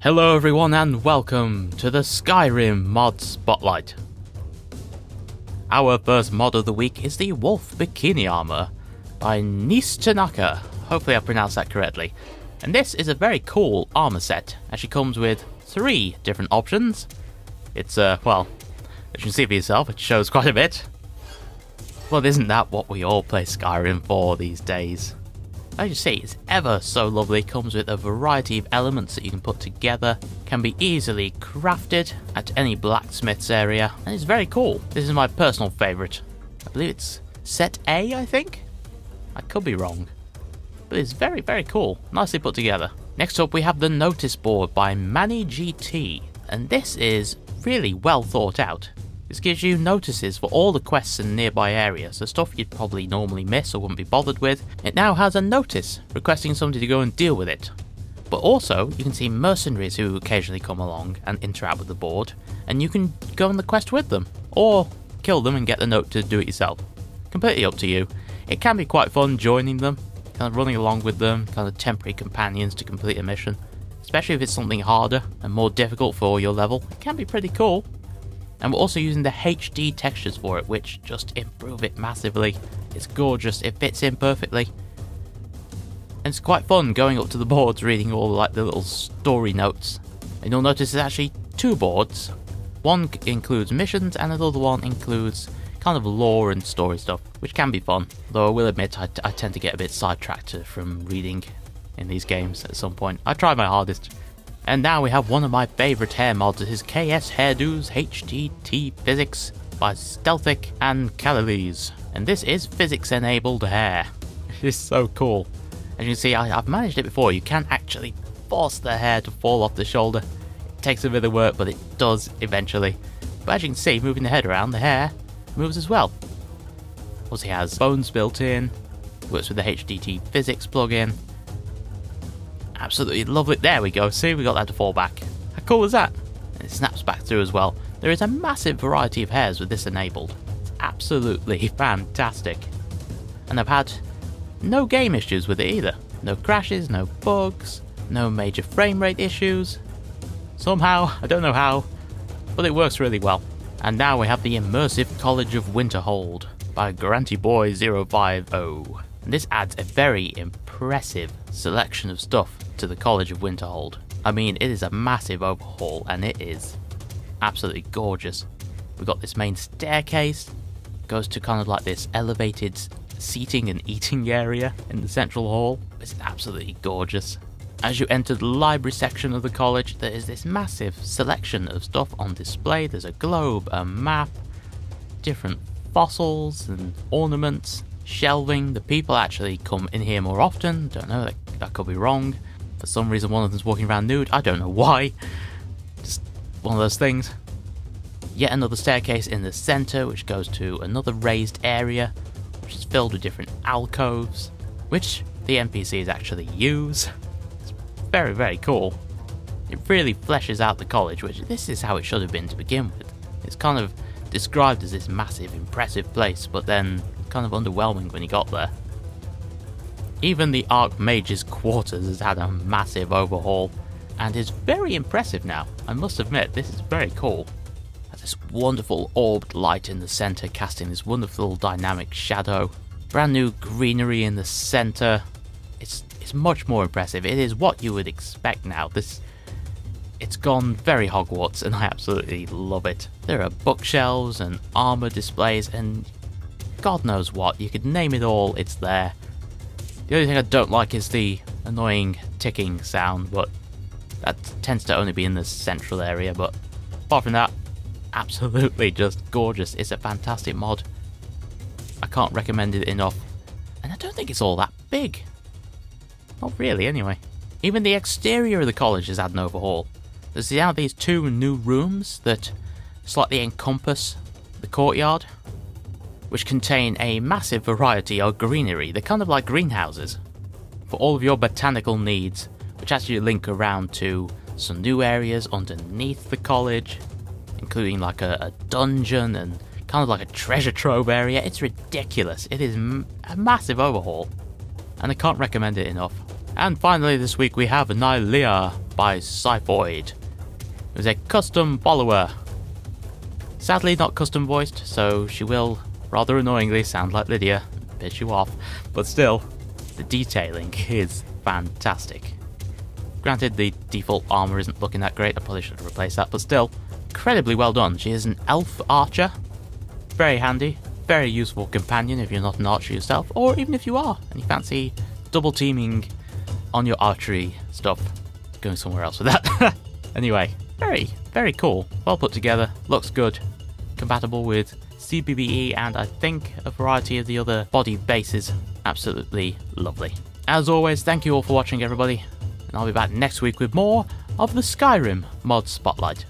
Hello everyone and welcome to the Skyrim mod spotlight. Our first mod of the week is the Wolf Bikini armor by Nis Tanaka. Hopefully I pronounced that correctly. And this is a very cool armor set. Actually comes with 3 different options. It's well, as you can see for yourself, it shows quite a bit. Well, isn't that what we all play Skyrim for these days? As you see, it's ever so lovely, comes with a variety of elements that you can put together, can be easily crafted at any blacksmith's area, and it's very cool. This is my personal favourite. I believe it's set A, I think? I could be wrong. But it's very, very cool. Nicely put together. Next up we have the notice board by Manny GT, and this is really well thought out. This gives you notices for all the quests in nearby areas, so stuff you'd probably normally miss or wouldn't be bothered with. It now has a notice requesting somebody to go and deal with it. But also, you can see mercenaries who occasionally come along and interact with the board, and you can go on the quest with them, or kill them and get the note to do it yourself. Completely up to you. It can be quite fun joining them, kind of running along with them, kind of temporary companions to complete a mission. Especially if it's something harder and more difficult for your level, it can be pretty cool. And we're also using the HD textures for it, which just improve it massively. It's gorgeous, it fits in perfectly. And it's quite fun going up to the boards, reading all like the little story notes. And you'll notice there's actually 2 boards. One includes missions and another one includes kind of lore and story stuff, which can be fun. Though I will admit I tend to get a bit sidetracked from reading in these games at some point. I try my hardest. And now we have one of my favourite hair mods. This is KS Hairdos HDT Physics by Stealthic and Kaliles. And this is physics enabled hair. It is so cool. As you can see, I've managed it before. You can actually force the hair to fall off the shoulder. It takes a bit of work, but it does eventually. But as you can see, moving the head around, the hair moves as well. Also, it has bones built in. Works with the HDT Physics plugin. Absolutely lovely. There we go. See, we got that to fall back. How cool is that? And it snaps back through as well. There is a massive variety of hairs with this enabled. It's absolutely fantastic. And I've had no game issues with it either. No crashes, no bugs, no major frame rate issues. Somehow, I don't know how, but it works really well. And now we have the Immersive College of Winterhold by GrantyBoy050. And this adds a very impressive selection of stuff to the College of Winterhold. I mean, it is a massive overhaul and it is absolutely gorgeous. We've got this main staircase, goes to kind of like this elevated seating and eating area in the central hall. It's absolutely gorgeous. As you enter the library section of the college, there is this massive selection of stuff on display. There's a globe, a map, different fossils and ornaments, shelving. The people actually come in here more often. Don't know, that could be wrong. For some reason one of them's walking around nude. I don't know why. Just one of those things. Yet another staircase in the centre, which goes to another raised area, which is filled with different alcoves, which the NPCs actually use. It's very, very cool. It really fleshes out the college, which this is how it should have been to begin with. It's kind of described as this massive, impressive place, but then kind of underwhelming when you got there. Even the Archmage's quarters has had a massive overhaul and is very impressive now. I must admit, this is very cool. Has this wonderful orbed light in the centre, casting this wonderful dynamic shadow. Brand new greenery in the centre. It's much more impressive. It is what you would expect now. It's gone very Hogwarts and I absolutely love it. There are bookshelves and armour displays and God knows what. You could name it all, it's there. The only thing I don't like is the annoying ticking sound, but that tends to only be in the central area. But apart from that, absolutely just gorgeous. It's a fantastic mod. I can't recommend it enough. And I don't think it's all that big. Not really, anyway. Even the exterior of the college has had an overhaul. There's now these 2 new rooms that slightly encompass the courtyard, which contain a massive variety of greenery. They're kind of like greenhouses for all of your botanical needs, which actually link around to some new areas underneath the college, including like a dungeon and kind of like a treasure trove area. It's ridiculous. It is a massive overhaul, and I can't recommend it enough. And finally this week we have Nylea by Cyphoid, who's a custom follower. Sadly not custom voiced, so she will rather annoyingly sound like Lydia, piss you off, but still, the detailing is fantastic. Granted, the default armour isn't looking that great, I probably should have replaced that, but still, incredibly well done. She is an elf archer, very handy, very useful companion if you're not an archer yourself, or even if you are, and you fancy double teaming on your archery stuff. Going somewhere else with that. Anyway, very cool, well put together, looks good, compatible with CBBE and I think a variety of the other body bases. Absolutely lovely. As always, thank you all for watching, everybody, and I'll be back next week with more of the Skyrim mod spotlight.